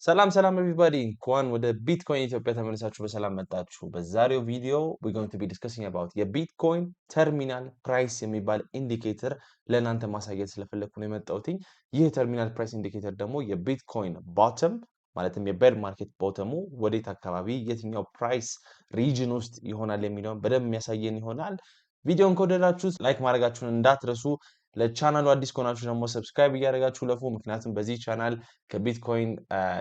ሰላም everybody እንኳን ወደ ቢትኮይን ኢትዮጵያ ተመልሳችሁ በሰላም መጣችሁ። በዛሬው ቪዲዮ we're going to be discussing about የቢትኮይን ተርሚናል ፕራይስ የሚባል ኢንዲኬተር ለእናንተ ማሳየት ስለፈለኩ ነው የመጣሁት። ይህ ተርሚናል ፕራይስ ኢንዲኬተር ደግሞ የቢትኮይን ቦተም ማለትም የቤር ማርኬት ቦተሙ ወዴት አካባቢ የትኛው ፕራይስ ሪጅን ውስጥ ይሆናል የሚለውን በደንብ የሚያሳየን ይሆናል። ቪዲዮን ከወደዳችሁት ላይክ ማድረጋችሁን እንዳትረሱ። ለቻናሉ አዲስ ከሆናችሁ ደግሞ ሰብስክራይብ እያደረጋችሁ ለፉ። ምክንያቱም በዚህ ቻናል ከቢትኮይን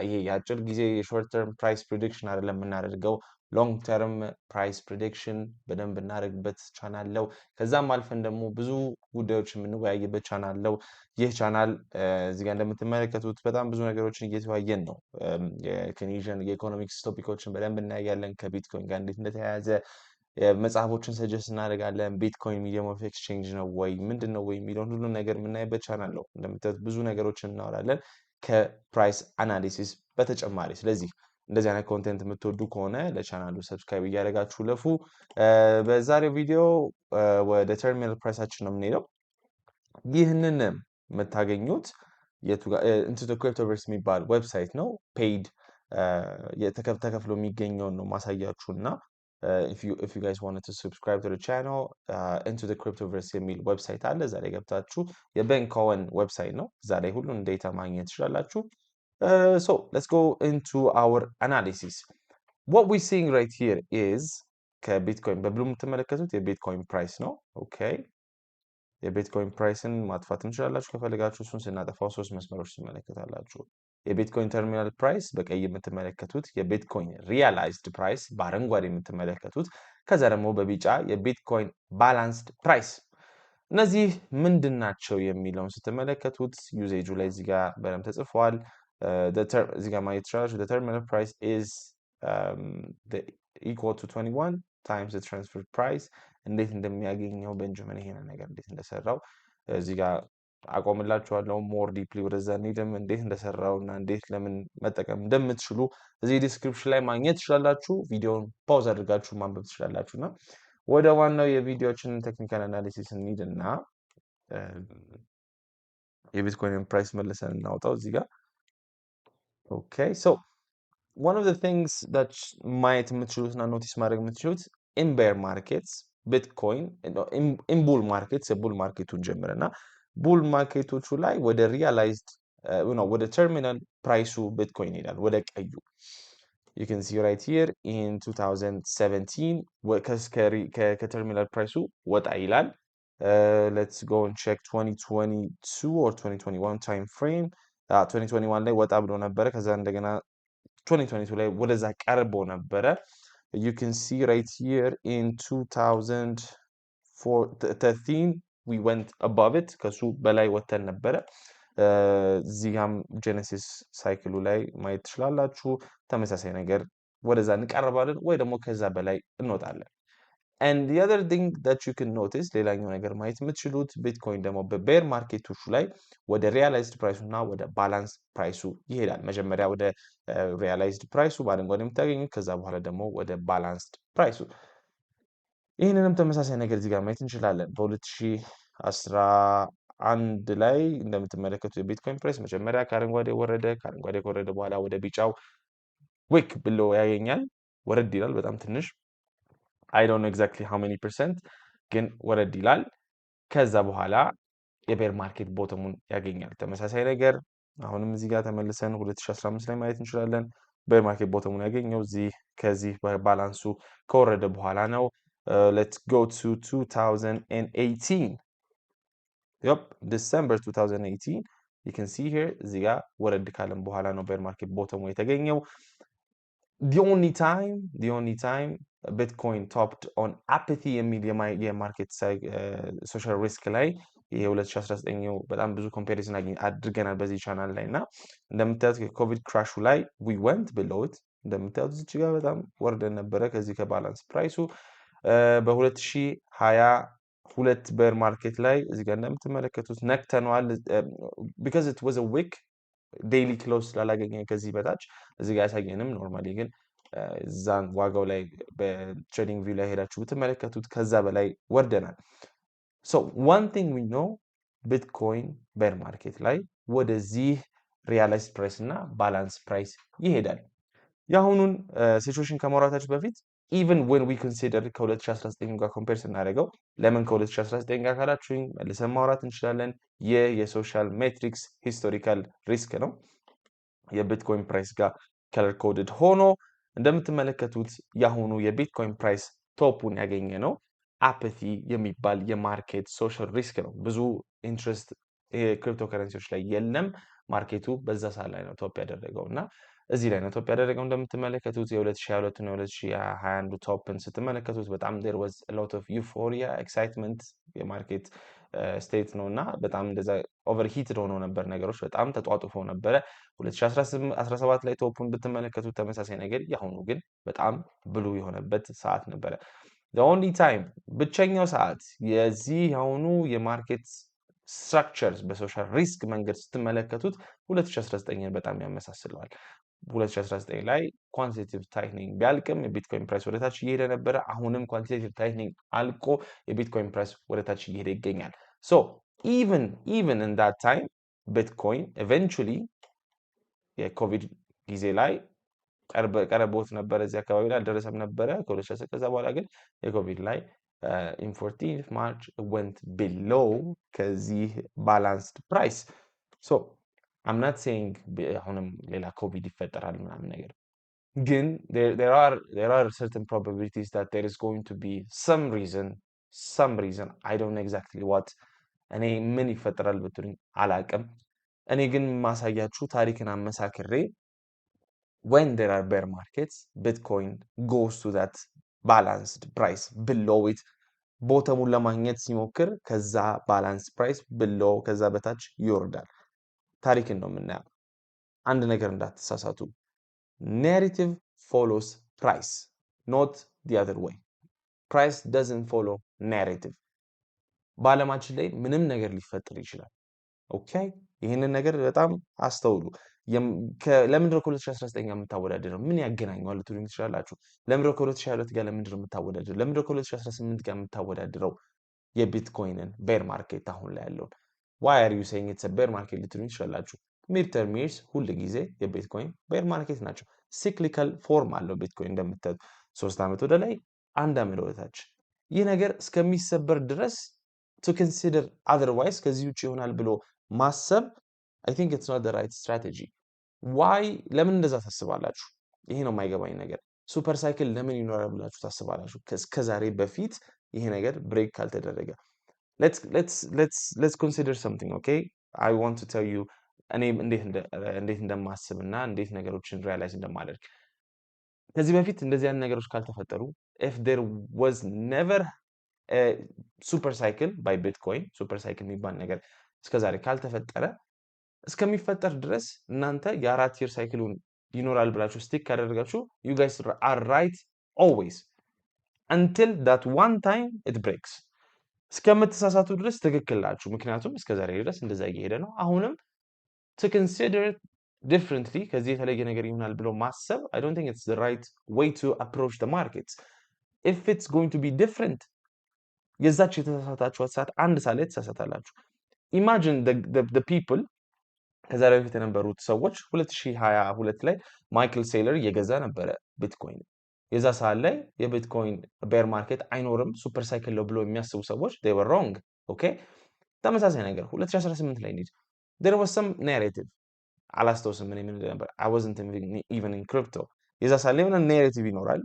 ይሄ የአጭር ጊዜ የሾርት ተርም ፕራይስ ፕሬዲክሽን አይደለም የምናደርገው ሎንግ ተርም ፕራይስ ፕሬዲክሽን በደንብ እናደርግበት ቻናል ነው። ከዛም አልፈን ደግሞ ብዙ ጉዳዮች የምንወያይበት ቻናል ነው። ይህ ቻናል እዚህ ጋር እንደምትመለከቱት በጣም ብዙ ነገሮችን እየተወያየን ነው። የኬኔዥን የኢኮኖሚክስ ቶፒኮችን በደንብ እናያለን። ከቢትኮይን ጋር እንዴት እንደተያያዘ መጽሐፎችን ሰጀስት እናደርጋለን። ቢትኮይን ሚዲየም ኦፍ ኤክስቼንጅ ነው ወይ ምንድን ነው ወይ የሚለውን ሁሉም ነገር የምናይበት ቻናል ነው። እንደምታዩት ብዙ ነገሮችን እናወራለን ከፕራይስ አናሊሲስ በተጨማሪ። ስለዚህ እንደዚህ አይነት ኮንቴንት የምትወዱ ከሆነ ለቻናሉ ሰብስክራይብ እያደረጋችሁ ለፉ። በዛሬው ቪዲዮ ወደ ተርሚናል ፕራይሳችን ነው የምንሄደው። ይህንን የምታገኙት ኢንቱ ዘ ክሪፕቶቨርስ የሚባል ዌብሳይት ነው። ፔይድ ተከፍሎ የሚገኘውን ነው ማሳያችሁና if you guys wanted to subscribe to the channel into the cryptoverse የሚል ዌብሳይት አለ። እዛ ላይ ገብታችሁ የቤን ኮወን ዌብሳይት ነው። እዛ ላይ ሁሉን ዴታ ማግኘት ትችላላችሁ። So let's go into our analysis. What we're seeing right here is ከቢትኮይን በብሉ የምትመለከቱት የቢትኮይን ፕራይስ ነው። ኦኬ የቢትኮይን ፕራይስን ማጥፋት እንችላላችሁ ከፈለጋችሁ። እሱን ስናጠፋው ሶስት መስመሮች ትመለከታላችሁ። የቢትኮይን ተርሚናል ፕራይስ በቀይ የምትመለከቱት፣ የቢትኮይን ሪያላይዝድ ፕራይስ በአረንጓዴ የምትመለከቱት፣ ከዛ ደግሞ በቢጫ የቢትኮይን ባላንስድ ፕራይስ። እነዚህ ምንድን ናቸው የሚለውን ስትመለከቱት ዩዜጁ ላይ እዚህ ጋር በደንብ ተጽፏል። እዚህ ጋር ማየት ትችላላችሁ። the terminal price is equal to 21 times the transfer price። እንዴት እንደሚያገኘው ቤንጃሚን ይሄንን ነገር እንዴት እንደሰራው እዚህ ጋር አቆምላችኋለሁ። ሞር ዲፕሊ ወደዛ እንሄድም እንዴት እንደሰራውና እንዴት ለምን መጠቀም እንደምትችሉ እዚህ ዲስክሪፕሽን ላይ ማግኘት ትችላላችሁ። ቪዲዮውን ፓውዝ አድርጋችሁ ማንበብ ትችላላችሁና ወደ ዋናው የቪዲዮችን ቴክኒካል አናሊሲስ እንሂድና የቢትኮይን ፕራይስ መልሰን እናውጣው እዚህ ጋር። ኦኬ ሶ one of the things that ማየት የምትችሉትና ኖቲስ ማድረግ የምትችሉት in bear markets ቢትኮይን in bull markets የቡል ማርኬቱን ጀምረና ቡል ማርኬቶቹ ላይ ወደ ሪያላይዝድ ወደ ተርሚናል ፕራይሱ ቢትኮይን ይላል ወደ ቀዩ። you can see right here in 2017 ከተርሚናል ፕራይሱ ወጣ ይላል። let's go and check 2022 or 2021 time frame 2021 ላይ ወጣ ብሎ ነበረ። ከዛ እንደገና 2022 ላይ ወደዛ ቀርቦ ነበረ። you can see right here in 2013 we went above it ከሱ በላይ ወተን ነበረ። እዚህ ጋም ጄኔሲስ ሳይክሉ ላይ ማየት ትችላላችሁ። ተመሳሳይ ነገር ወደዛ እንቀርባለን ወይ ደግሞ ከዛ በላይ እንወጣለን። and the other thing that you can notice ሌላኛው ነገር ማየት የምትችሉት ቢትኮይን ደግሞ በቤር ማርኬቶቹ ላይ ወደ ሪያላይዝድ ፕራይሱ እና ወደ ባላንስ ፕራይሱ ይሄዳል። መጀመሪያ ወደ ሪያላይዝድ ፕራይሱ በአረንጓዴ የምታገኙት፣ ከዛ በኋላ ደግሞ ወደ ባላንስድ ፕራይሱ። ይህንንም ተመሳሳይ ነገር እዚህ ጋር ማየት እንችላለን። በ2011 ላይ እንደምትመለከቱት የቢትኮይን ፕራይስ መጀመሪያ ከአረንጓዴ ወረደ። ከአረንጓዴ ከወረደ በኋላ ወደ ቢጫው ዊክ ብሎ ያገኛል። ወረድ ይላል በጣም ትንሽ I don't know exactly how many percent ግን ወረድ ይላል። ከዛ በኋላ የቤር ማርኬት ቦተሙን ያገኛል። ተመሳሳይ ነገር አሁንም እዚህ ጋር ተመልሰን 2015 ላይ ማየት እንችላለን። ቤር ማርኬት ቦተሙን ያገኘው ከዚህ ባላንሱ ከወረደ በኋላ ነው። let's go to 2018 yep December 2018 you can see here እዚህ ጋር ወረድ ካለም በኋላ ነው ቤር ማርኬት ቦተሙ የተገኘው። the only time Bitcoin topped on apathy የሚል የማርኬት ሶሻል ሪስክ ላይ ይሄ 2019 በጣም ብዙ ኮምፓሪዝን አድርገናል በዚህ ቻናል ላይ እና እንደምታዩት የኮቪድ ክራሹ ላይ we went below it እንደምታዩት እዚህ ጋር በጣም ወርደን ነበረ ከዚህ ከባላንስ ፕራይሱ። በ2022 ቤር ማርኬት ላይ እዚህ ጋር እንደምትመለከቱት ነክተነዋል because it was a week ዴይሊ ክሎዝ ስላላገኘ ከዚህ በታች እዚህ ጋር ያሳየንም። ኖርማሊ ግን እዛን ዋጋው ላይ በትሬዲንግ ቪው ላይ ሄዳችሁ ብትመለከቱት ከዛ በላይ ወርደናል። so one thing we know ቢትኮይን ቤር ማርኬት ላይ ወደዚህ ሪያላይዝድ ፕራይስ እና ባላንስ ፕራይስ ይሄዳል። የአሁኑን ሲቹዌሽን ከማውራታችን በፊት ኢቨን ዌን ዊ ኮንሲደር ከ2019 ጋር ኮምፔር ስናደርገው ለምን ከ2019 ጋር ካላችሁኝ መልሰን ማውራት እንችላለን። ይህ የሶሻል ሜትሪክስ ሂስቶሪካል ሪስክ ነው። የቢትኮይን ፕራይስ ጋር ከለር ኮድድ ሆኖ እንደምትመለከቱት የአሁኑ የቢትኮይን ፕራይስ ቶፑን ያገኘ ነው አፓቲ የሚባል የማርኬት ሶሻል ሪስክ ነው። ብዙ ኢንትረስት ክሪፕቶ ከረንሲዎች ላይ የለም። ማርኬቱ በዛ ሰዓት ላይ ነው ቶፕ ያደረገው እና እዚህ ላይ ነው ቶፕ ያደረገው። እንደምትመለከቱት የ2022 እና 2021 ቶፕን ስትመለከቱት በጣም there was a lot of euphoria excitement የማርኬት ስቴት ነው እና በጣም እንደዛ ኦቨርሂትድ ሆኖ ነበር። ነገሮች በጣም ተጧጡፎ ነበረ። 2017 ላይ ቶፑን ብትመለከቱት ተመሳሳይ ነገር፣ የአሁኑ ግን በጣም ብሉ የሆነበት ሰዓት ነበረ። the only time ብቸኛው ሰዓት የዚህ የአሁኑ የማርኬት ስትራክቸርስ በሶሻል ሪስክ መንገድ ስትመለከቱት 2019ን በጣም ያመሳስለዋል። 2019 ላይ ኳንቲቴቲቭ ታይትኒንግ ቢያልቅም የቢትኮይን ፕራይስ ወደታች እየሄደ ነበረ። አሁንም ኳንቲቴቲቭ ታይትኒንግ አልቆ የቢትኮይን ፕራይስ ወደታች እየሄደ ይገኛል። ሶ ኢቨን in that time ቢትኮይን ኤቨንቹሊ የኮቪድ ጊዜ ላይ ቀረቦት ነበረ፣ እዚህ አካባቢ ላይ አልደረሰም ነበረ ከ2010 ከዛ በኋላ ግን የኮቪድ ላይ in 14th March went below ከዚህ balanced price. So I'm not saying አሁንም ሌላ ኮቪድ ይፈጠራል ምናምን ነገር፣ ግን there are certain probabilities that there is going to be some reason I don't know exactly what እኔ ምን ይፈጠራል ብትሉኝ አላቅም። እኔ ግን ማሳያችሁ ታሪክን አመሳክሬ when there are bear markets Bitcoin goes to that balanced price below it ቦተሙን ለማግኘት ሲሞክር ከዛ ባላንስ ፕራይስ below ከዛ በታች ይወርዳል። ታሪክን ነው የምናየው። አንድ ነገር እንዳትሳሳቱ፣ narrative follows price not the other way. Price doesn't follow narrative. በዓለማችን ላይ ምንም ነገር ሊፈጠር ይችላል። ኦኬ፣ ይህንን ነገር በጣም አስተውሉ። ለምንድነው ከ2019 ጋር የምታወዳደረው? ምን ያገናኘዋል ልትሉኝ ትችላላችሁ። ለምንድነው ከ2022 ጋር ለምንድነው የምታወዳደረው? ለምንድነው ከ2018 ጋር የምታወዳደረው የቢትኮይንን ቤር ማርኬት አሁን ላይ ያለውን? why are you saying it's a bear market ልትሉኝ ትችላላችሁ። ሚድ ተርም ይርስ ሁል ጊዜ የቢትኮይን ቤር ማርኬት ናቸው። ሲክሊካል ፎርም አለው ቢትኮይን እንደምታዩት 3 ዓመት ወደ ላይ 1 ዓመት ወደ ታች። ይህ ነገር እስከሚሰበር ድረስ to consider otherwise ከዚህ ውጭ ይሆናል ብሎ ማሰብ I think it's not the right strategy. why ለምን እንደዛ ታስባላችሁ? ይሄ ነው የማይገባኝ ነገር። ሱፐር ሳይክል ለምን ይኖራል ብላችሁ ታስባላችሁ? ከዛሬ በፊት ይሄ ነገር ብሬክ ካልተደረገ let's consider something, okay? I want to tell you እኔ እንዴት እንደማስብና እንዴት ነገሮችን ሪያላይዝ እንደማደርግ። ከዚህ በፊት እንደዚህ አይነት ነገሮች ካልተፈጠሩ if there was never a super cycle by Bitcoin ሱፐር ሳይክል የሚባል ነገር እስከዛሬ ካልተፈጠረ እስከሚፈጠር ድረስ እናንተ የ4 year ሳይክሉን ይኖራል ብላችሁ ስቲክ ካደረጋችሁ you guys are right always until that one time it breaks. እስከምትሳሳቱ ድረስ ትክክል ናችሁ፣ ምክንያቱም እስከዛሬ ድረስ እንደዛ እየሄደ ነው። አሁንም to consider differently ከዚህ የተለየ ነገር ይሆናል ብሎ ማሰብ I don't think it's the right way to approach the markets. if it's going to be different የዛች የተሳሳታችኋት ሰዓት አንድ ሰዓት ላይ ተሳሳታላችሁ። imagine the people ከዛሬ በፊት የነበሩት ሰዎች 2022 ላይ ማይክል ሴለር እየገዛ ነበረ ቢትኮይን። የዛ ሰዓት ላይ የቢትኮይን ቤር ማርኬት አይኖርም ሱፐር ሳይክል ነው ብሎ የሚያስቡ ሰዎች they were wrong. okay ተመሳሳይ ነገር 2018 ላይ እንሂድ። there was some narrative አላስታውስም ምን ነበር I wasn't even in crypto። የዛ ሰዓት ላይ የሆነ narrative ይኖራል።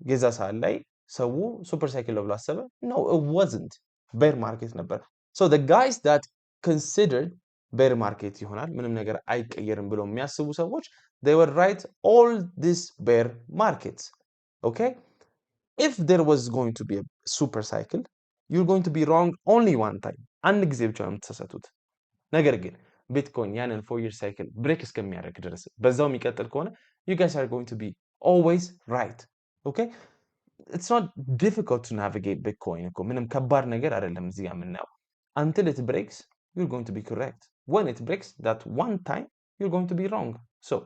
የዛ ሰዓት ላይ ሰው ሱፐር ሳይክል ነው ብሎ አሰበ። no it wasn't bear market ነበር። so the guys that considered bear market ይሆናል ምንም ነገር አይቀየርም ብሎ የሚያስቡ ሰዎች they were right all this bear markets. okay if there was going to be a super cycle you're going to be wrong only one time አንድ ጊዜ ብቻ ነው የምትሳሳቱት። ነገር ግን ቢትኮይን ያንን 4 year cycle ብሬክ እስከሚያደርግ ድረስ በዛው የሚቀጥል ከሆነ you guys are going to be always right. okay it's not difficult to navigate bitcoin እኮ ምንም ከባድ ነገር አይደለም እዚህ ጋር የምናየው until it breaks you're going to be correct. when it breaks that one time you're going to be wrong. so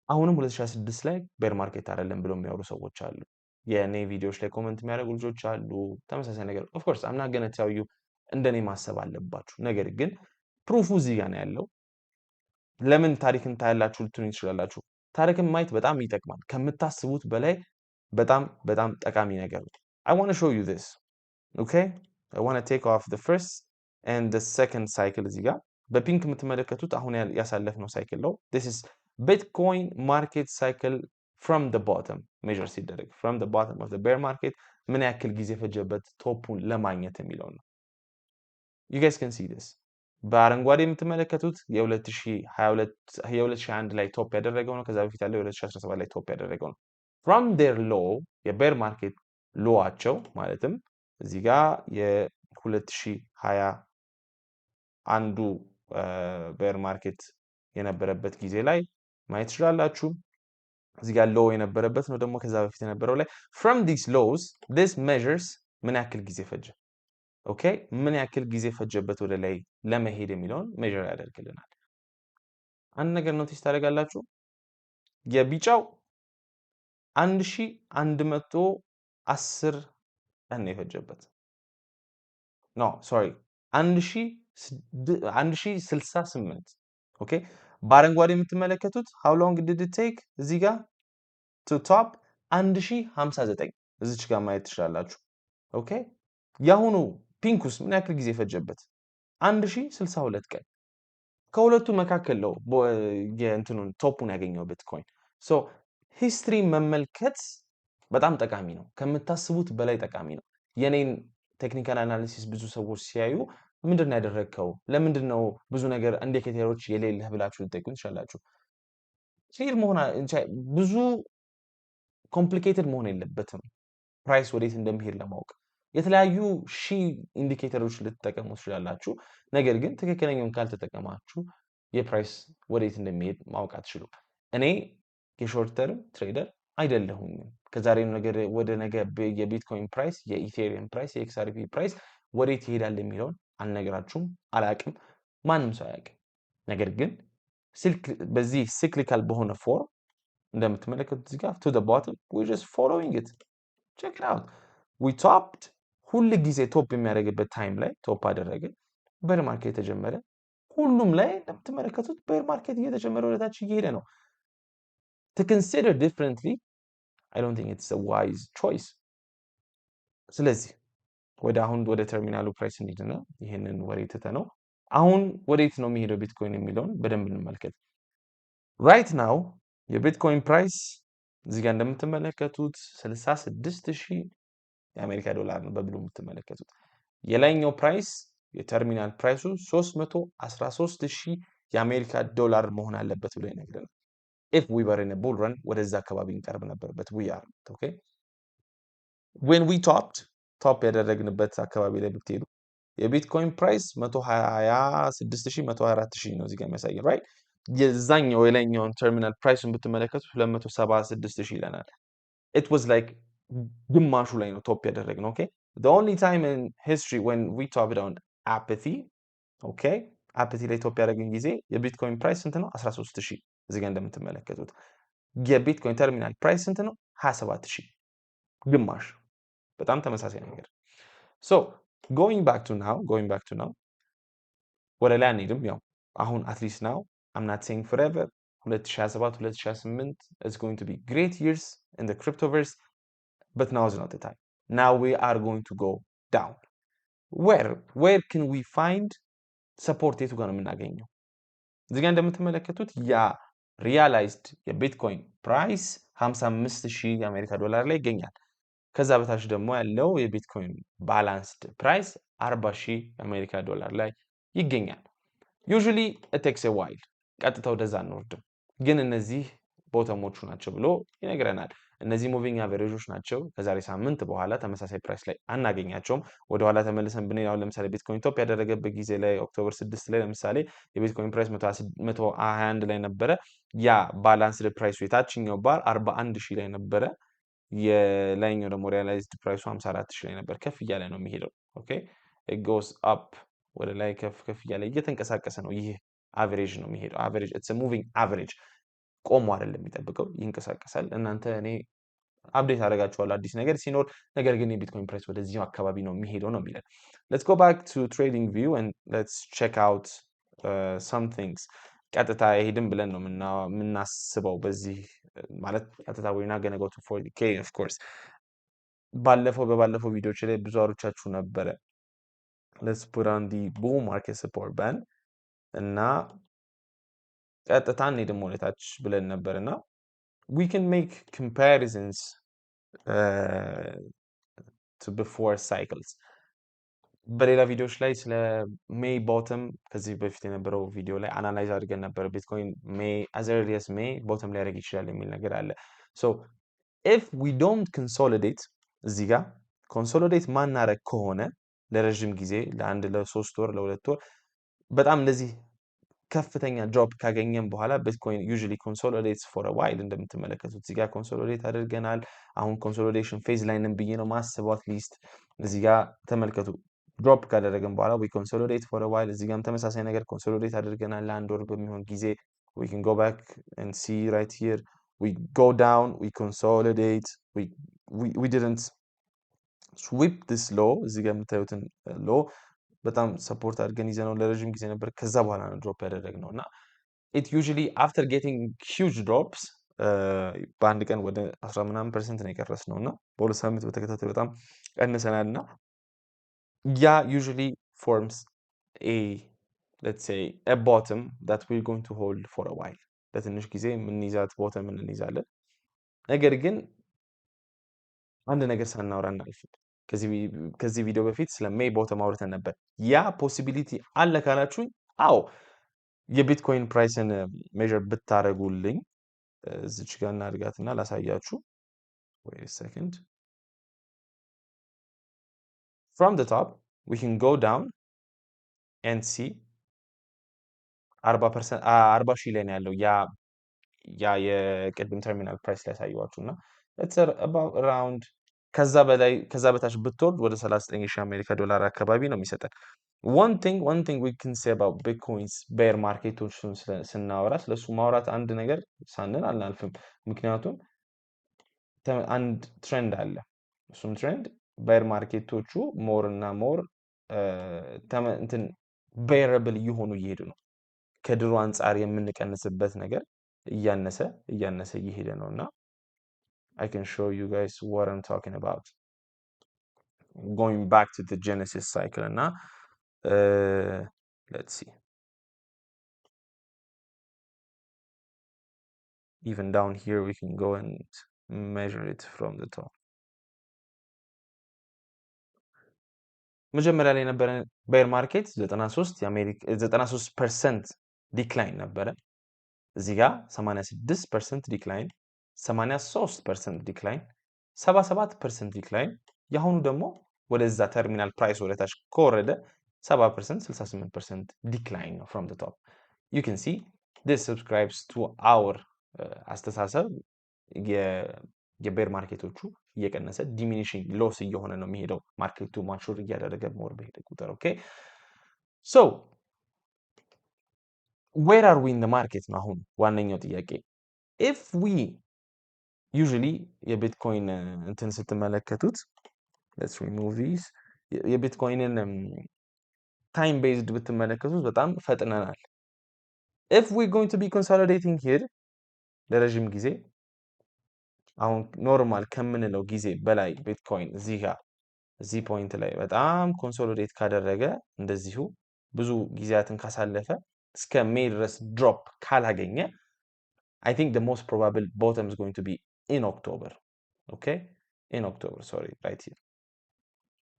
አሁንም 2016 ላይ ቤር ማርኬት አይደለም ብሎ የሚያወሩ ሰዎች አሉ። የኔ ቪዲዮዎች ላይ ኮሜንት የሚያደርጉ ልጆች አሉ። ተመሳሳይ ነገር of course I'm not going to tell you እንደኔ ማሰብ አለባችሁ። ነገር ግን ፕሩፉ እዚህ ጋር ነው ያለው። ለምን ታሪክን ታያላችሁ ልትሉኝ ትችላላችሁ። ታሪክን ማየት በጣም ይጠቅማል። ከምታስቡት በላይ በጣም ጠቃሚ ነገር ነው። I want to show you this. Okay? I want to take off the first and the second cycle እዚህ ጋር በፒንክ የምትመለከቱት አሁን ያሳለፍነው ሳይክል ነው። This is Bitcoin market cycle from the bottom measure ሲደረግ from the bottom of the bear market ምን ያክል ጊዜ ፈጀበት ቶፑን ለማግኘት የሚለው ነው። You guys can see this. በአረንጓዴ የምትመለከቱት የ2021 ላይ ቶፕ ያደረገው ነው። ከዛ በፊት ያለው የ2017 ላይ ቶፕ ያደረገው ነው። from their low የቤር ማርኬት ሎዋቸው ማለትም እዚህ ጋር የ2020 አንዱ ቤር ማርኬት የነበረበት ጊዜ ላይ ማየት ትችላላችሁ። እዚህ ጋር ሎው የነበረበት ነው ደግሞ ከዛ በፊት የነበረው ላይ from these lows this measures ምን ያክል ጊዜ ፈጀ ኦኬ ምን ያክል ጊዜ ፈጀበት ወደ ላይ ለመሄድ የሚለውን ሜዥር ያደርግልናል። አንድ ነገር ኖቲስ ታደርጋላችሁ። የቢጫው 1110 ቀን የፈጀበት ኖ ሶሪ 1068 ኦኬ። በአረንጓዴ የምትመለከቱት how long did it take እዚህ ጋር to top 1059 እዚች ጋር ማየት ትችላላችሁ። ኦኬ ያሁኑ ፒንኩስ ምን ያክል ጊዜ ፈጀበት 1062 ቀን። ከሁለቱ መካከል ነው የእንትኑን ቶፑን ያገኘው ቢትኮይን። ሶ ሂስትሪ መመልከት በጣም ጠቃሚ ነው። ከምታስቡት በላይ ጠቃሚ ነው። የኔን ቴክኒካል አናሊሲስ ብዙ ሰዎች ሲያዩ ምንድነው ያደረግከው? ለምንድነው ብዙ ነገር ኢንዲኬተሮች የሌለህ ብላችሁ ልትጠይቁኝ ትችላላችሁ። ክሊር መሆን ብዙ ኮምፕሊኬትድ መሆን የለበትም ፕራይስ ወዴት እንደሚሄድ ለማወቅ። የተለያዩ ኢንዲኬተሮች ልትጠቀሙ ትችላላችሁ። ነገር ግን ትክክለኛውን ካልተጠቀማችሁ የፕራይስ ወዴት እንደሚሄድ ማወቅ አትችሉም። እኔ የሾርት ተርም ትሬደር አይደለሁም። ከዛሬ ነገር ወደ ነገ የቢትኮይን ፕራይስ፣ የኢቴሪየም ፕራይስ፣ የኤክስአርፒ ፕራይስ ወዴት ይሄዳል የሚለውን አልነግራችሁም፣ አላቅም፣ ማንም ሰው አያውቅም። ነገር ግን በዚህ ሲክሊካል በሆነ ፎርም እንደምትመለከቱት እዚህ ጋር to the bottom we're just following it. check it out. we topped ሁሉ ጊዜ ቶፕ የሚያደርግበት ታይም ላይ ቶፕ አደረገ። ቤር ማርኬት ተጀመረ። ሁሉም ላይ እንደምትመለከቱት ቤር ማርኬት እየተጀመረ ወደታች እየሄደ ነው። to consider differently I don't think it's a wise choice. ስለዚህ ወደ ተርሚናሉ ፕራይስ እንሂድና ይሄንን ወሬ ትተነው አሁን ወዴት ነው የሚሄደው ቢትኮይን የሚለውን በደንብ እንመልከት። ራይት ናው የቢትኮይን ፕራይስ እዚህ ጋር እንደምትመለከቱት 66000 የአሜሪካ ዶላር ነው በብሉ የምትመለከቱት። የላይኛው ፕራይስ የተርሚናል ፕራይሱ 313000 የአሜሪካ ዶላር መሆን አለበት ብሎ ይነግረናል። if we were in a bull run ወደዛ አካባቢ እንቀርብ ነበር but we are okay when we topped ቶፕ ያደረግንበት አካባቢ ላይ ብትሄዱ የቢትኮይን ፕራይስ 126000 124000 ነው እዚህ ጋር የሚያሳየው right የዛኛው የላይኛውን ተርሚናል ፕራይሱን ብትመለከቱ 276000 ይለናል። it was like ግማሹ ላይ ነው ቶፕ ያደረግነው okay the only time in history when we topped on apathy okay apathy ላይ ቶፕ ያደረግን ጊዜ የቢትኮይን ፕራይስ ስንት ነው 13000 እዚህ ጋር እንደምትመለከቱት የቢትኮይን ተርሚናል ፕራይስ ስንት ነው 27000 ግማሽ በጣም ተመሳሳይ ነገር so going back to now ወደ ላይ አንሄድም ያው አሁን at least now I'm not saying forever 2027 2028 is going to be great years in the cryptoverse but now is not the time. Now we are going to go down. Where can we find support የቱ ጋር ነው የምናገኘው? እዚህ ጋር እንደምትመለከቱት ያ realized የቢትኮይን ፕራይስ 55000 የአሜሪካ ዶላር ላይ ይገኛል። ከዛ በታች ደግሞ ያለው የቢትኮይን ባላንስድ ፕራይስ 40000 የአሜሪካ ዶላር ላይ ይገኛል። usually it takes a while ቀጥታ ወደዛ አንወርድም፣ ግን እነዚህ ቦተሞቹ ናቸው ብሎ ይነግረናል። እነዚህ ሙቪንግ አቨሬጆች ናቸው። ከዛሬ ሳምንት በኋላ ተመሳሳይ ፕራይስ ላይ አናገኛቸውም። ወደ ኋላ ተመልሰን ብንሄድ ለምሳሌ ቢትኮይን ቶፕ ያደረገበት ጊዜ ላይ ኦክቶበር 6 ላይ ለምሳሌ የቢትኮይን ፕራይስ 121 ላይ ነበረ። ያ ባላንስድ ፕራይሱ የታችኛው ባር 41000 ላይ ነበረ። የላይኛው ደግሞ ሪያላይዝድ ፕራይሱ 54000 ላይ ነበር። ከፍ እያለ ነው የሚሄደው። ኦኬ it goes up ወደ ላይ ከፍ እያለ እየተንቀሳቀሰ ነው። ይሄ አቨሬጅ ነው የሚሄደው። አቨሬጅ it's a moving average ቆሞ አይደለም የሚጠብቀው፣ ይንቀሳቀሳል። እናንተ እኔ አፕዴት አደርጋችኋለሁ አዲስ ነገር ሲኖር። ነገር ግን የቢትኮይን ፕራይስ ወደዚህ አካባቢ ነው የሚሄደው ነው የሚለን። let's go back to trading view and let's check out some things. ቀጥታ አይሄድም ብለን ነው የምናስበው። በዚህ ማለት ቀጥታ we're not gonna go to 40K of course። በባለፈው ቪዲዮዎች ላይ ብዙ አውርቻችሁ ነበረ። let's put on the bull market support band እና ቀጥታ እንሄድም ወደታች ብለን ነበር እና we can make comparisons to before cycles። በሌላ ቪዲዮዎች ላይ ስለ ሜይ ቦተም ከዚህ በፊት የነበረው ቪዲዮ ላይ አናላይዝ አድርገን ነበር። ቢትኮይን ሜይ as early as ሜይ ቦተም ሊያደርግ ይችላል የሚል ነገር አለ። so if we don't consolidate እዚህ ጋር ኮንሶሊዴት ማናረግ ከሆነ ለረጅም ጊዜ ለ3 ወር ለ2 ወር በጣም እንደዚህ ከፍተኛ ድሮፕ ካገኘን በኋላ ቢትኮይን usually consolidates for a while እንደምትመለከቱት እዚህ ጋር ኮንሶሊዴት አድርገናል። አሁን ኮንሶሊዴሽን ፌዝ ላይ ነን ብዬ ነው ማስበው። አትሊስት እዚህ ጋር ተመልከቱ ድሮፕ ካደረግን በኋላ we consolidate for a while እዚህ ጋርም ተመሳሳይ ነገር ኮንሶሊዴት አድርገናል ለአንድ ወር በሚሆን ጊዜ we can go back and see right here we go down we consolidate we didn't sweep this low እዚህ ጋር የምታዩትን ሎ በጣም ሰፖርት አድርገን ይዘነው ለረጅም ጊዜ ነበር። ከዛ በኋላ ነው ድሮፕ ያደረግነው እና it usually after getting huge drops በአንድ ቀን ወደ 10 ምናምን ፐርሰንት ነው የቀረስነው እና በሁለት ሳምንት በተከታታይ በጣም ቀንሰናል እና ያ usually forms a let's say a bottom that we're going to hold for a while ለትንሽ ጊዜ የምንይዛት ቦተም እንይዛለን። ነገር ግን አንድ ነገር ሳናወራ እናልፍም። ከዚህ ቪዲዮ በፊት ስለ ሜይ ቦተም አውርተን ነበር። ያ ፖሲቢሊቲ አለ ካላችሁኝ አዎ የቢትኮይን ፕራይስን ሜዥር ብታረጉልኝ እዚች ጋር እናድርጋትና ላሳያችሁ። wait a second from the top we can go down and see 40 ሺህ ላይ ነው ያለው ያ የቅድም ተርሚናል ፕራይስ ላይ ያሳየኋችሁ እና it's about around ከዛ በታች ብትወርድ ወደ 39,000 አሜሪካ ዶላር አካባቢ ነው የሚሰጠን። one thing we can say about bitcoins bear ማርኬቶችን ስናወራ ስለሱ ማውራት አንድ ነገር ሳንል አናልፍም። ምክንያቱም አንድ ትሬንድ አለ። እሱም ትሬንድ bear ማርኬቶቹ ሞር እና ሞር እንትን bearable እየሆኑ እየሄዱ ነው። ከድሮ አንጻር የምንቀንስበት ነገር እያነሰ እየሄደ ነው እና I can show you guys what I'm talking about. Going back to the Genesis cycle እና let's see. Even down here we can go and measure it from the top. መጀመሪያ ላይ የነበረ bear market 93% ዲክላይን ነበረ። እዚህ ጋር 86% ዲክላይን 83% ዲክላይን 77% ዲክላይን የአሁኑ ደግሞ ወደዛ ተርሚናል ፕራይስ ወደታች ከወረደ 70% 68% ዲክላይን ነው from the top. You can see this subscribes to our አስተሳሰብ የቤር ማርኬቶቹ እየቀነሰ ዲሚኒሽንግ ሎስ እየሆነ ነው የሚሄደው ማርኬቱ ማቹር እያደረገ ሞር በሄደ ቁጥር ኦኬ so where are we in the market ነው አሁን ዋነኛው ጥያቄ if we usually የቢትኮይን እንትን ስትመለከቱት let's remove these የቢትኮይንን ታይም ቤዝድ ብትመለከቱት በጣም ፈጥነናል። if we're going to be consolidating here ለረጅም ጊዜ አሁን ኖርማል ከምንለው ጊዜ በላይ ቢትኮይን እዚህ ፖይንት ላይ በጣም ኮንሶሊዴት ካደረገ እንደዚሁ ብዙ ጊዜያትን ካሳለፈ እስከ ሜይ ድረስ ድሮፕ ካላገኘ I think the most probable bottom is going to be in October. Okay? In October, sorry, right here.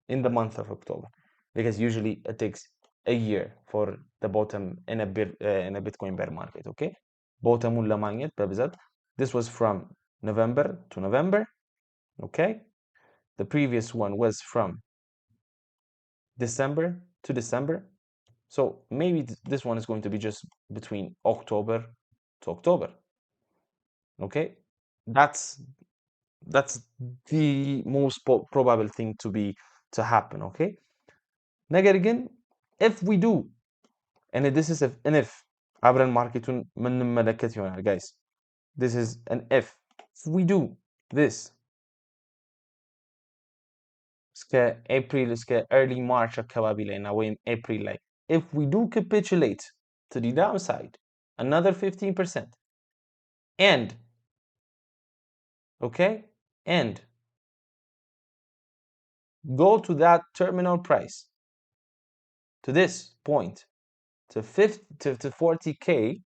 In the month of October. Because usually it takes a year for the bottom in a Bitcoin bear market. Okay? Bottomun ለማግኘት በብዛት this was from November to November. Okay? The previous one was from December to December. So maybe this one is going to be just between October to October. Okay? That's the most probable thing to happen. Okay? ነገር ግን if we do and this is an if አብረን ማርኬቱን ምንመለከት ይሆናል guys. This is an if we do this እስከ ኤፕሪል እስከ early March አካባቢ ላይ እና ወይም ኤፕሪል ላይ if we do capitulate to the downside another 15%. And, okay, and go to that terminal price, to this point, to 40K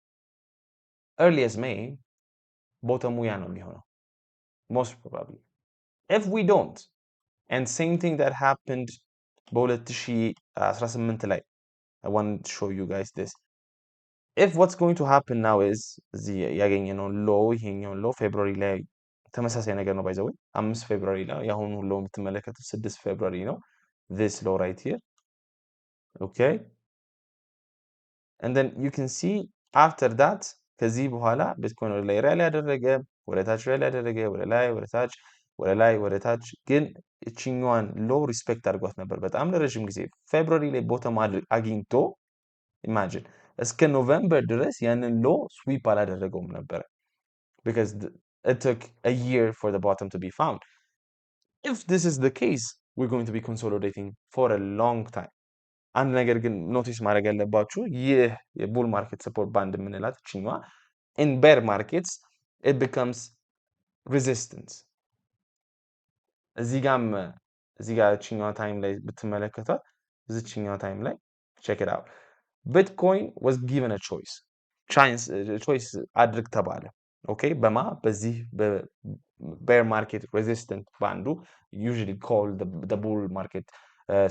early as May, bottom ያ ነው የሚሆነው, most probably. If we don't, and same thing that happened በ2018 ላይ, I want to show you guys this. If what's going to happen now is እዚህ ያገኘነው ሎው, ይሄኛውን ሎው ፌብሩዋሪ ላይ ተመሳሳይ ነገር ነው, by the way 5 ፌብሩዋሪ ላይ ያሁኑ ሎው የምትመለከቱት 6 ፌብሩዋሪ ነው, this low right here, okay, and then you can see after that ከዚህ በኋላ ቢትኮይን ወደ ላይ ራሊ ያደረገ, ወደ ታች ራሊ ያደረገ, ወደ ላይ ወደ ታች, ወደ ላይ ወደ ታች, ግን እቺኛዋን ሎው ሪስፔክት አድርጓት ነበር በጣም ለረጅም ጊዜ. ፌብሩዋሪ ላይ ቦተም አግኝቶ ኢማጂን እስከ ኖቬምበር ድረስ ያንን ሎው ስዊፕ አላደረገውም ነበር, because it took a year for the bottom to be found. If this is the case, we're going to be consolidating for a long time. አንድ ነገር ግን ኖቲስ ማድረግ ያለባችሁ, ይህ የቡል ማርኬት ሰፖርት ባንድ የምንላት እችኛዋ in bear markets it becomes resistance. እዚህ ጋር እችኛዋ ታይም ላይ ብትመለከቷት, እዚህኛዋ ታይም ላይ check it out, Bitcoin was given a choice አድርግ ተባለ, okay, በዚህ bear market resistant ባንዱ, usually called the bull market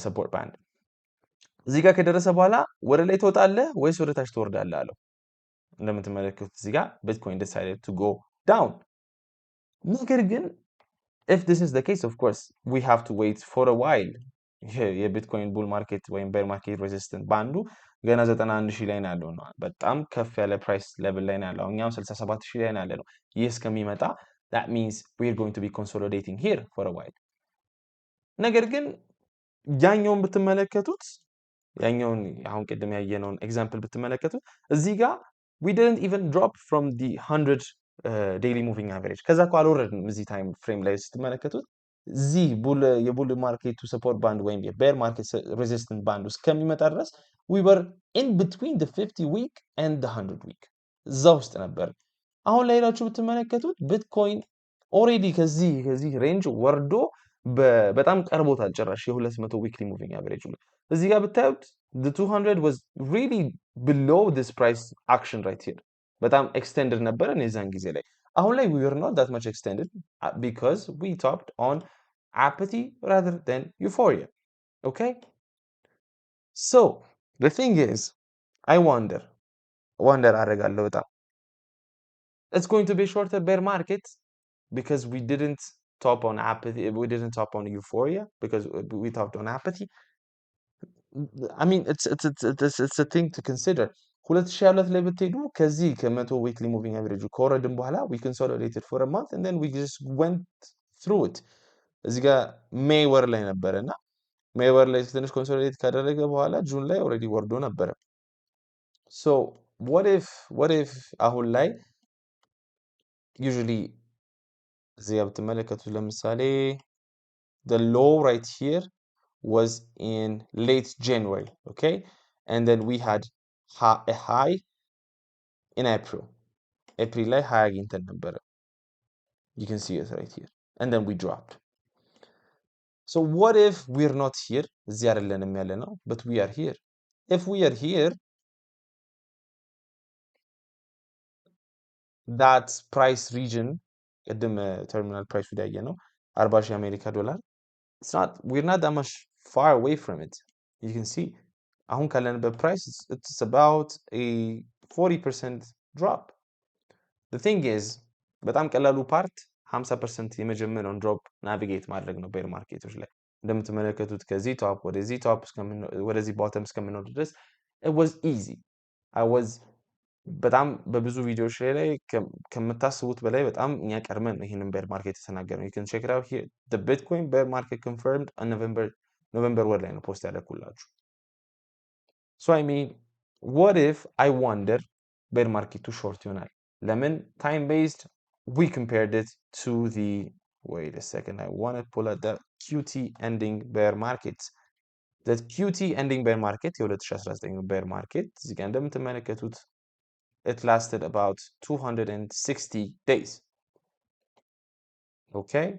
support band. እዚህ ጋር ከደረሰ በኋላ ወደ ላይ ትወጣለህ ወይስ ወደ ታች ትወርዳለህ አለው. እንደምትመለከቱት እዚህ ጋር Bitcoin decided to go down. ነገር ግን if this is the case, of course we have to wait for a while. የቢትኮይን ቡል ማርኬት ወይም ቤር ማርኬት ሬዚስተንት ባንዱ ገና 91,000 ላይ ነው ያለው ነው, በጣም ከፍ ያለ ፕራይስ ሌቭል ላይ ነው ያለው. እኛም 67,000 ላይ ነው ያለ ነው. ይህ እስከሚመጣ that means we are going to be consolidating here for a while. ነገር ግን ያኛውን ብትመለከቱት, ያኛውን አሁን ቅድም ያየነውን ኤግዛምፕል ብትመለከቱት, እዚህ ጋር we didn't even drop from the 100 daily moving average. ከዛ እኮ አልወረድንም. እዚህ ታይም ፍሬም ላይ ስትመለከቱት እዚህ የቡል ማርኬቱ ሰፖርት ባንድ ወይም የቤር ማርኬት ሬዚስተንት ባንድ ውስጥ ከሚመጣ ድረስ we were in between the 50 week and the 100 week, እዛ ውስጥ ነበር. አሁን ላይ ሄዳችሁ ብትመለከቱት ቢትኮይን ኦሬዲ ከዚህ ሬንጅ ወርዶ በጣም ቀርቦታል ጭራሽ የ200 ዊክሊ ሙቪንግ አቨሬጅ ላይ. እዚህ ጋር ብታዩት the 200 was really below this price action right here. በጣም ኤክስቴንድድ ነበር የዛን ጊዜ ላይ. አሁን ላይ we were not that much extended because we topped on apathy rather than euphoria. Okay? So, the thing is, I wonder አደርጋለሁ በጣም, it's going to be shorter bear market because we didn't top on apathy, we didn't top on euphoria because we topped on apathy. I mean, it's a thing to consider. 2022 ላይ ብትሄዱ ከዚህ ከ100 weekly moving average ከወረድን በኋላ we consolidated for a month and then we just went through it. እዚህ ጋር ሜይ ወር ላይ ነበረና ሜይ ወር ላይ ትንሽ ኮንሶሊዴት ካደረገ በኋላ ጁን ላይ ኦሬዲ ወርዶ ነበረ. so what if አሁን ላይ usually እዚህ ጋር ብትመለከቱት ለምሳሌ the low right here was in late January, okay, and then we had a high in April ላይ high አግኝተን ነበረ, you can see it right here, and then we dropped. So what if we're not here, እዚህ አይደለንም ያለ ነው, but we are here. If we are here, that price region ቅድም terminal price ላይ ያየ ነው 40,000 አሜሪካ ዶላር, we're not that much far away from it. You can see አሁን ካለንበት price it's about a 40% drop. The thing is በጣም ቀላሉ ፓርት 50% የመጀመሪያውን ድሮፕ ናቪጌት ማድረግ ነው ቤር ማርኬቶች ላይ. እንደምትመለከቱት ከዚህ ቶፕ ወደዚህ ቶፕ ወደዚህ ቦተም እስከምንወርድ ድረስ it was easy. I was በጣም በብዙ ቪዲዮዎች ላይ ከምታስቡት በላይ በጣም እኛ ቀርመን ይሄንን ቤር ማርኬት የተናገርነው. you can check it out here. The Bitcoin bear market confirmed on November ወር ላይ ነው ፖስት ያደረኩላችሁ. So I mean, what if I wonder bear market too short ይሆናል? ለምን time based we compared it to the, wait a second, I want to pull out the QT ending bear market. That QT ending bear market የ2019 bear market እዚህ ጋር እንደምትመለከቱት it lasted about 260 days. Okay,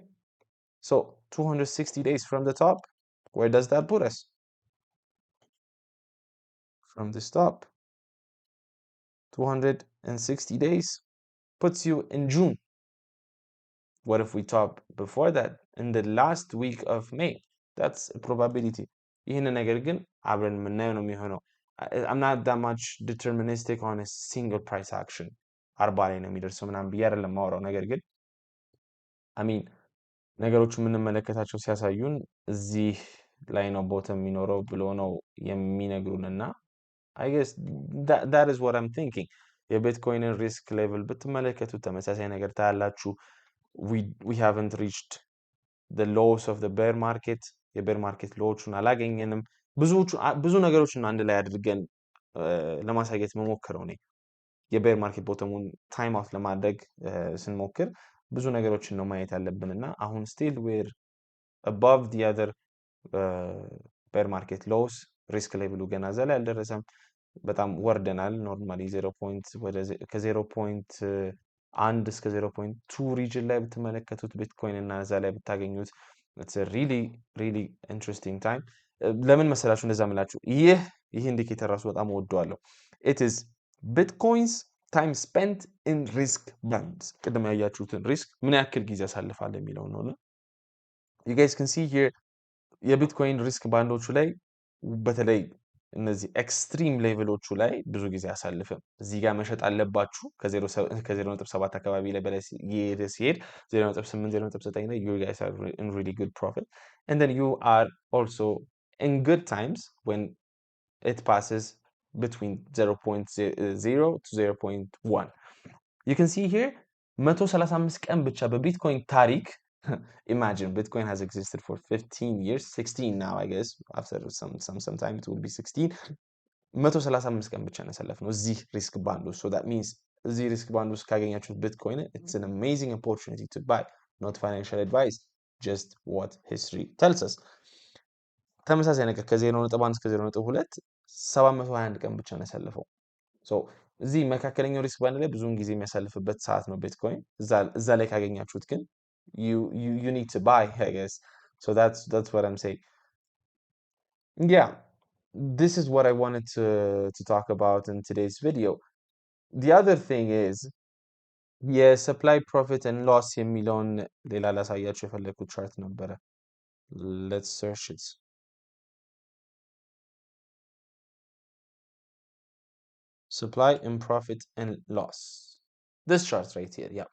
so 260 days from the top, where does that put us? From this top, 260 days puts you in June. What if we top before that, in the last week of May? That's a probability. ይህን ነገር ግን አብረን የምናየው ነው የሚሆነው። I'm not that much deterministic on a single price action 40 ላይ ነው የሚደርሰው ምናምን ብዬ አይደለም ማወራው። ነገር ግን I mean ነገሮቹ የምንመለከታቸው ሲያሳዩን እዚህ ላይ ነው ቦተም የሚኖረው ብሎ ነው የሚነግሩንና I guess that is what I'm thinking. የቢትኮይንን ሪስክ ሌቭል ብትመለከቱት ተመሳሳይ ነገር ታያላችሁ። we haven't reached the lows of the bear market. የቤር ማርኬት ሎዎቹን አላገኘንም። ብዙ ነገሮችን አንድ ላይ አድርገን ለማሳየት መሞክረው ነው። የቤር ማርኬት ቦተሙን ታይም አውት ለማድረግ ስንሞክር ብዙ ነገሮችን ነው ማየት ያለብንና አሁን still we're above the other bear market lows. ሪስክ ሌቭሉ ገና እዛ ላይ አልደረሰም። በጣም ወርደናል። ኖርማሊ ከ0.1 እስከ 0.2 ሪጅን ላይ ብትመለከቱት ቢትኮይን እና እዛ ላይ ብታገኙት it's a really interesting time. ለምን መሰላችሁ እንደዛ ምላችሁ? ይህ ኢንዲኬተር ራሱ በጣም ወደዋለሁ። it is bitcoins time spent in risk bands. ቅድም ያያችሁትን ሪስክ ምን ያክል ጊዜ ያሳልፋል የሚለው ነው። you guys can see here የቢትኮይን ሪስክ ባንዶቹ ላይ በተለይ እነዚህ ኤክስትሪም ሌቭሎቹ ላይ ብዙ ጊዜ አሳልፍም። እዚህ ጋር መሸጥ አለባችሁ ከ0.7 አካባቢ ላይ በላይ ሲሄድ 0.8 0.9 ላይ you guys are in really good profit, and then you are also in good times when it passes between 0.0 to 0.1. you can see here 135 ቀን ብቻ በቢትኮይን ታሪክ imagine Bitcoin has existed for 15 years, 16 now I guess, after some time it will be 16. 135 ቀን ብቻ ነው ያሳለፍነው እዚህ ሪስክ ባንድ ውስጥ። so that means እዚህ ሪስክ ባንድ ውስጥ ካገኛችሁት ቢትኮይን it's an amazing opportunity to buy, not financial advice, just what history tells us. ተመሳሳይ ነገር ከ0.1 እስከ 0.2 721 ቀን ብቻ ነው ያሳለፈው። so እዚህ መካከለኛው ሪስክ ባንድ ላይ ብዙውን ጊዜ የሚያሳልፍበት ሰዓት ነው ቢትኮይን። እዛ ላይ ካገኛችሁት ግን you need to buy, I guess. So that's what I'm saying. Yeah, this is what I wanted to talk about in today's video. The other thing is supply profit and loss የሚለውን ሌላ ላሳያችሁ የፈለኩት ቻርት ነበረ። let's search it. supply and profit and loss, this chart right here. yeah,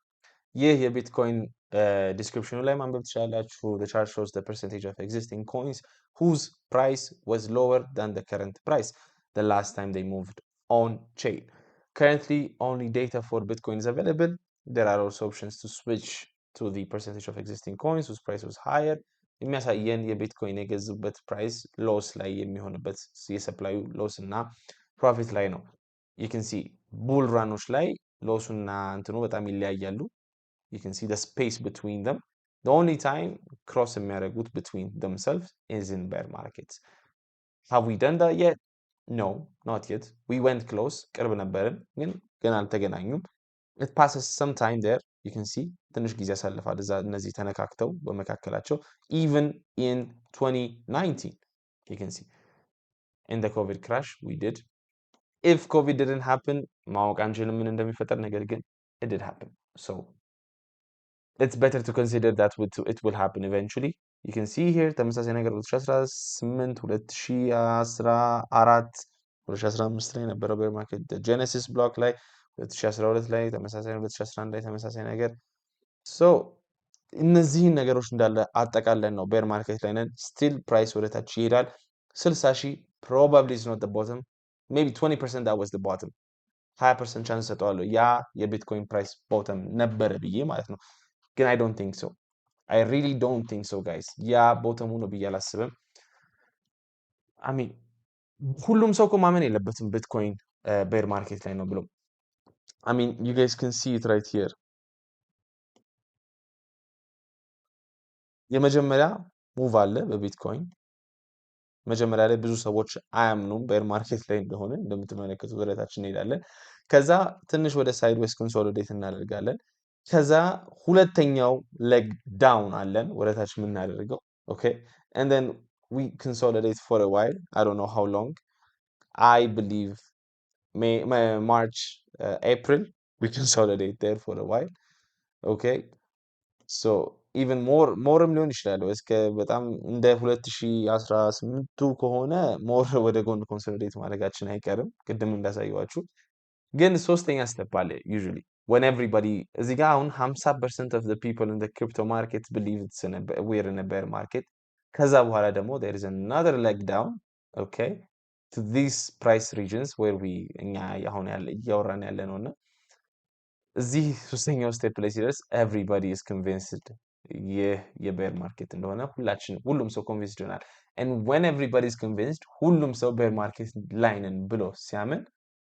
ይህ የቢትኮይን ዲስክሪፕሽኑ ላይ ማንበብ ትችላላችሁ። the chart shows the percentage of existing coins whose price was lower than the current price the last time they moved on chain. Currently only data for Bitcoin is available. There are also options to switch to the percentage of existing coins whose price was higher. የሚያሳየን የቢትኮይን የገዙበት ፕራይስ ሎስ ላይ የሚሆንበት የሰፕላዩ ሎስ እና ፕሮፊት ላይ ነው። you can see ቡል ራኖች ላይ ሎሱና እንትኑ በጣም ይለያያሉ። you can see the space between them. The only time cross የሚያደርጉት between themselves is in bear markets. Have we done that yet? No, not yet. We went close, ቅርብ ነበርን ግን ገና አልተገናኙም። it passes some time there. you can see ትንሽ ጊዜ ያሳልፋል እዛ እነዚህ ተነካክተው በመካከላቸው even in 2019. you can see in the COVID crash we did. if COVID didn't happen ማወቅ አንችልም ምን እንደሚፈጠር፣ ነገር ግን it did happen. So it's better to consider that it will happen eventually. you can see here ተመሳሳይ ነገር 2018 2014 2015 ላይ ነበረ bear market genesis block ላይ 2012 ላይ ተመሳሳይ 2011 ላይ ተመሳሳይ ነገር። so እነዚህን ነገሮች እንዳለ አጠቃለን ነው bear market ላይ ነን። still price ወደ ታች ይሄዳል። 60,000 probably is not the bottom, maybe 20% that was the bottom. 20% ቻንስ ሰጠዋለሁ ያ የቢትኮይን ፕራይስ ቦተም ነበረ ብዬ ማለት ነው። ግን I don't think so. I really don't think so guys. ያ ቦተሙ ነው ብዬ አላስብም። I mean ሁሉም ሰው እኮ ማመን የለበትም ቢትኮይን bear market ላይ ነው ብሎ። I mean you guys can see it right here. የመጀመሪያ ሙቭ አለ በቢትኮይን መጀመሪያ ላይ ብዙ ሰዎች አያምኑም ቤር ማርኬት ላይ እንደሆነ እንደምትመለከቱት ወደታች እንሄዳለን። ከዛ ትንሽ ወደ ሳይድዌይስ ኮንሶሊዴት እናደርጋለን። ከዛ ሁለተኛው ሌግ ዳውን አለን ወደታች የምናደርገው ኦኬ and then we consolidate for a while. I don't know how long. I believe March, April, we consolidate there for a while. Okay. So even moreም ሊሆን ይችላል እስከ በጣም እንደ 2018ቱ ከሆነ ሞር ወደ ጎን ኮንሶሊዴት ማድረጋችን አይቀርም ቅድም እንዳሳየዋችሁ። ግን ሶስተኛ ስቴፕ አለ usually when everybody እዚህ ጋር አሁን 50% of the people in the crypto market believe we're in a bear market። ከዛ በኋላ ደግሞ there is another leg down, okay, to these price regions where we እኛ አሁን እያወራን ያለ ነውና እዚህ ሶስተኛው ስቴፕ ላይ ሲደርስ everybody is convinced ይህ የቤር ማርኬት እንደሆነ ሁሉም ሰው ኮንቪንስድ ይሆናል። and when everybody is convinced ሁሉም ሰው ቤር ማርኬት ላይ ነን ብሎ ሲያምን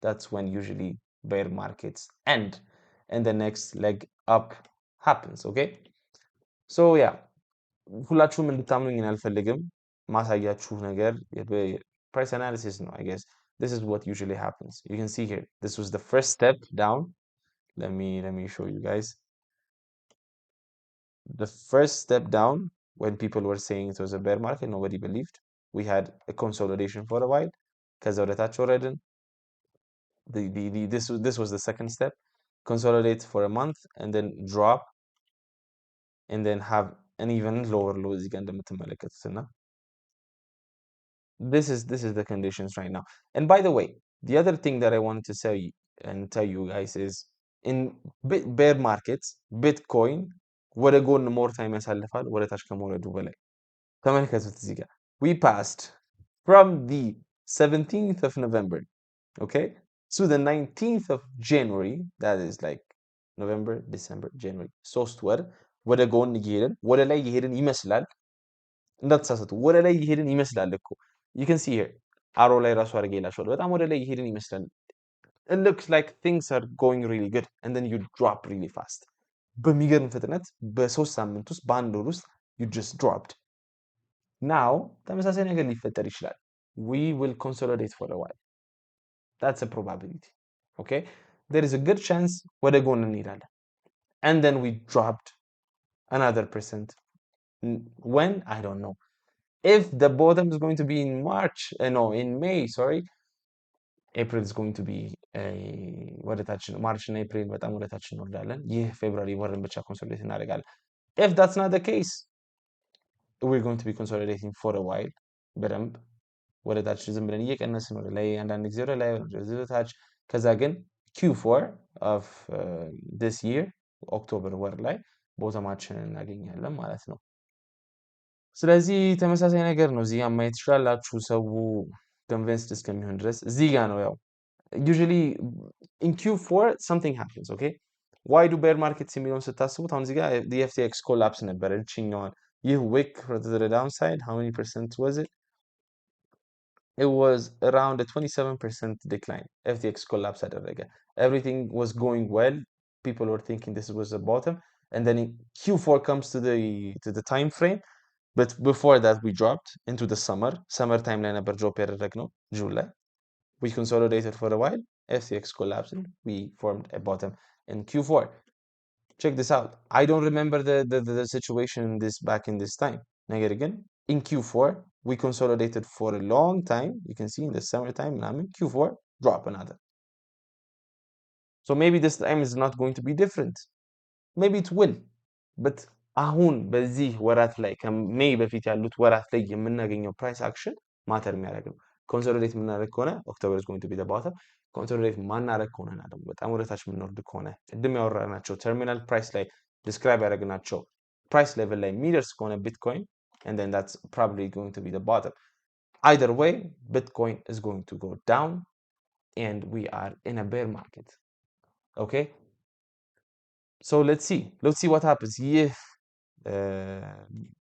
that's when usually bear markets end and the next leg up happens. Okay, so yeah, ሁላችሁም እንድታምኑኝ አልፈልግም። ማሳያችሁ ነገር price analysis ነው I guess. This is what usually happens. You can see here this was the first step down. Let me show you guys. The first step down when people were saying it was a bear market, nobody believed. We had a consolidation for a while. ከዛ ወደታች ወረድን። This was the second step. Consolidate for a month and then drop and then have an even lower low እዚህ ጋር እንደምትመለከቱትና this is the conditions right now. And by the way, the other thing that I wanted to say and tell you guys is in bear markets Bitcoin ወደ ጎን more time ያሳልፋል ወደ ታች ከመውረዱ በላይ ተመልከቱት እዚህ ጋር we passed from the 17th of November, okay, to the 19th of January. That is like November, December, January, ሶስት ወር ወደ ጎን እየሄድን ወደ ላይ እየሄድን ይመስላል። እንዳትሳሳቱ ወደ ላይ እየሄድን ይመስላል እኮ you can see here አሮ ላይ ራሱ አድርጌላችኋለሁ በጣም ወደ ላይ እየሄድን ይመስላል። It looks like things are going really good and then you drop really fast. በሚገርም ፍጥነት በሶስት ሳምንት ውስጥ በአንድ ወር ውስጥ you just dropped. Now ተመሳሳይ ነገር ሊፈጠር ይችላል. We will consolidate for a while. That's a probability. Okay, there is a good chance ወደ ጎን እንሄዳለን and then we dropped another percent. When? I don't know. If the bottom is going to be in March, no, in May, sorry, April is going to be ወደታች ነው። ማርች እና ኤፕሪል በጣም ወደታች እንወርዳለን። ይህ ፌብሩዋሪ ወርን ብቻ ኮንሶሊዴት እናደርጋለን። If that's not the case, we're going to be consolidating for a while. በደንብ ወደታች ዝም ብለን እየቀነስን ወደ ላይ አንዳንድ ጊዜ ወደ ላይ ወደ ታች ከዛ ግን Q4 of this year ኦክቶበር ወር ላይ ቦተማችንን እናገኛለን ማለት ነው። ስለዚህ ተመሳሳይ ነገር ነው እዚህ ጋር ማየት ትችላላችሁ። ሰው convinced እስከሚሆን ድረስ እዚህ ጋር ነው ያው usually in Q4 something happens. Okay, why do bear markets የሚለውን ስታስቡት አሁን እዚህ ጋር the FTX collapse ነበር እቺኛዋን ይህ wick to the downside how many percent was it? It was around a 27% decline. FTX collapse አደረገ. Everything was going well. People were thinking this was the bottom and then in Q4 comes to the time frame. But before that we dropped into the summer time ላይ ነበር drop ያደረግነው June ላይ. We consolidated for a while. FTX collapsed. We formed a bottom in Q4. Check this out. I don't remember the situation back in this time. ነገር ግን in Q4 we consolidated for a long time. You can see in the summertime Q4 drop another. So maybe this time is not going to be different. Maybe it will. But አሁን በዚህ ወራት ላይ ከሜይ በፊት ያሉት ወራት ላይ የምናገኘው ፕራይስ አክሽን ማተር የሚያደርግ ነው። ኮንሶሊዴት የምናደርግ ከሆነ ኦክቶበር is going to be the bottom. ኮንሶሊዴት ማናደርግ ከሆነና ደግሞ በጣም ወደታች የምንወርድ ከሆነ ቅድም ያወራናቸው ተርሚናል ፕራይስ ላይ ዲስክራይብ ያደረግናቸው ፕራይስ ሌቭል ላይ የሚደርስ ከሆነ ቢትኮይን and then that's probably going to be the bottom. Either way, Bitcoin is going to go down and we are in a bear market. Okay? So let's see what happens. ይህ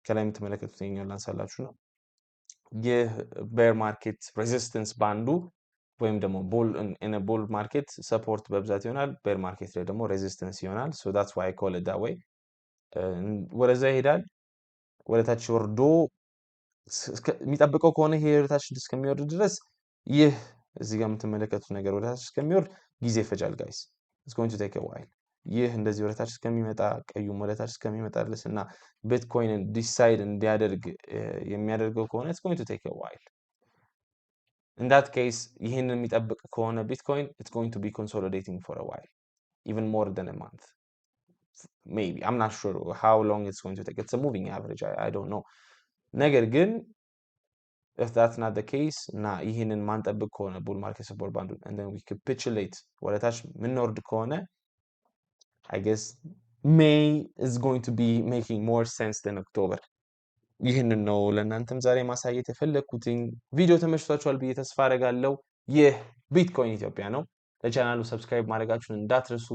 ከላይ የምትመለከቱት የኛው ላንሳላችሁ ነው። ይህ ቤር ማርኬት ሬዚስተንስ ባንዱ ወይም ደግሞ in a bull market ሰፖርት በብዛት ይሆናል። ቤር ማርኬት ላይ ደግሞ ሬዚስተንስ ይሆናል። so that's why I call it that way. ወደዛ ይሄዳል። ወደታች ወርዶ የሚጠብቀው ከሆነ ይሄ ወደታች እስከሚወርድ ድረስ ይህ እዚህ ጋር የምትመለከቱት ነገር ወደታች እስከሚወርድ ጊዜ ይፈጃል ጋይስ። ኢትስ ጎይንግ ቱ ቴክ አ ዋይል። ይህ እንደዚህ ወደታች እስከሚመጣ ቀዩም ወደታች እስከሚመጣ ድረስ እና ቢትኮይንን ዲሳይድ እንዲያደርግ የሚያደርገው ከሆነ ኢትስ ጎይንግ ቱ ቴክ አ ዋይል። ኢን ዳት ኬስ ይህንን የሚጠብቅ ከሆነ ቢትኮይን ኢትስ ጎይንግ ቱ ቢ ኮንሶሊዴቲንግ ፎር አ ዋይል ኢቨን ሞር ዛን አ ማንት maybe. I'm not sure how long it's going to take. It's a moving average. I don't know. ነገር ግን if that's not the case እና ይህንን ማንጠብቅ ከሆነ ቡል ማርኬት ሰፖርት ባንዱን and then we capitulate ወደታች ምንወርድ ከሆነ I guess May is going to be making more sense than October. ይህንን ነው ለእናንተም ዛሬ ማሳየት የፈለግኩትኝ። ቪዲዮ ተመችቷችኋል ብዬ ተስፋ አደርጋለሁ። ይህ ቢትኮይን ኢትዮጵያ ነው። ለቻናሉ ሰብስክራይብ ማድረጋችሁን እንዳትረሱ።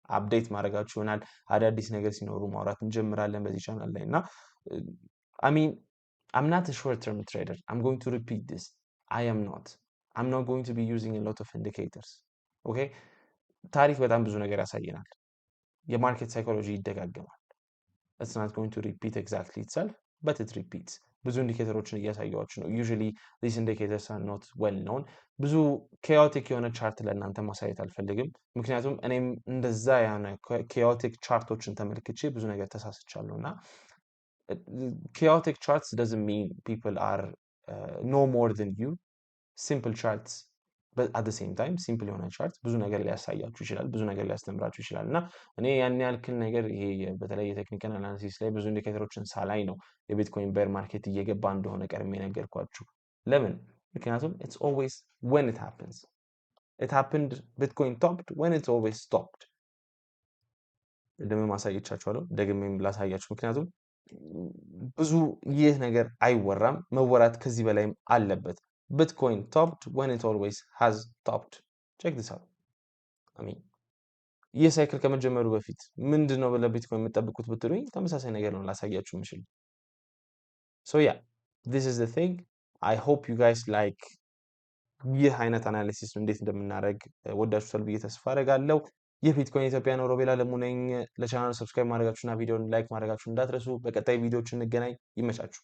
አፕዴት ማድረጋችሁ ይሆናል። አዳዲስ ነገር ሲኖሩ ማውራት እንጀምራለን በዚህ ቻናል ላይ እና I mean I'm not a short term trader. I'm going to repeat this. I am not. I'm not going to be using a lot of indicators. Okay? ታሪክ በጣም ብዙ ነገር ያሳየናል። የማርኬት ሳይኮሎጂ ይደጋገማል። It's not going to repeat exactly itself, but it repeats. ብዙ ኢንዲኬተሮችን እያሳየኋችሁ ነው። usually these indicators are not well known. ብዙ chaotic የሆነ ቻርት ለእናንተ ማሳየት አልፈልግም። ምክንያቱም እኔም እንደዛ ያነ chaotic ቻርቶችን ተመልክቼ ብዙ ነገር ተሳስቻለሁ እና chaotic charts doesn't mean people are no more than you. Simple charts but at the same time simple የሆነ ቻርት ብዙ ነገር ሊያሳያችሁ ይችላል፣ ብዙ ነገር ሊያስተምራችሁ ይችላል እና እኔ ያን ያልክል ነገር ይሄ በተለይ የቴክኒካል አናሊሲስ ላይ ብዙ ኢንዲኬተሮችን ሳላይ ነው የቢትኮይን ቤር ማርኬት እየገባ እንደሆነ ቀድሜ ነገርኳችሁ። ለምን? ምክንያቱም it's always when it happens. It happened Bitcoin topped when it always stopped. ደግሜ ማሳየቻችኋለሁ፣ ደግሜም ላሳያችሁ ምክንያቱም ብዙ ይህ ነገር አይወራም፣ መወራት ከዚህ በላይም አለበት። Bitcoin topped when it always has topped. Check this out. I mean ይህ ሳይክል ከመጀመሩ በፊት ምንድነው ለቢትኮይን የምትጠብቁት ብትሉኝ ተመሳሳይ ነገር ነው ላሳያችሁ የምችል። So yeah, this is the thing. I hope you guys like ይህ አይነት አናሊሲስ እንዴት እንደምናደርግ ወዳችሁታል ብዬ ተስፋ አደርጋለሁ። ይህ ቢትኮይን ኢትዮጵያ ነው። ሮቤል አለሙ ነኝ። ለቻናሉ ሰብስክራይብ ማድረጋችሁና ቪዲዮውን ላይክ ማድረጋችሁን እንዳትረሱ። በቀጣይ ቪዲዮዎች እንገናኝ። ይመቻችሁ።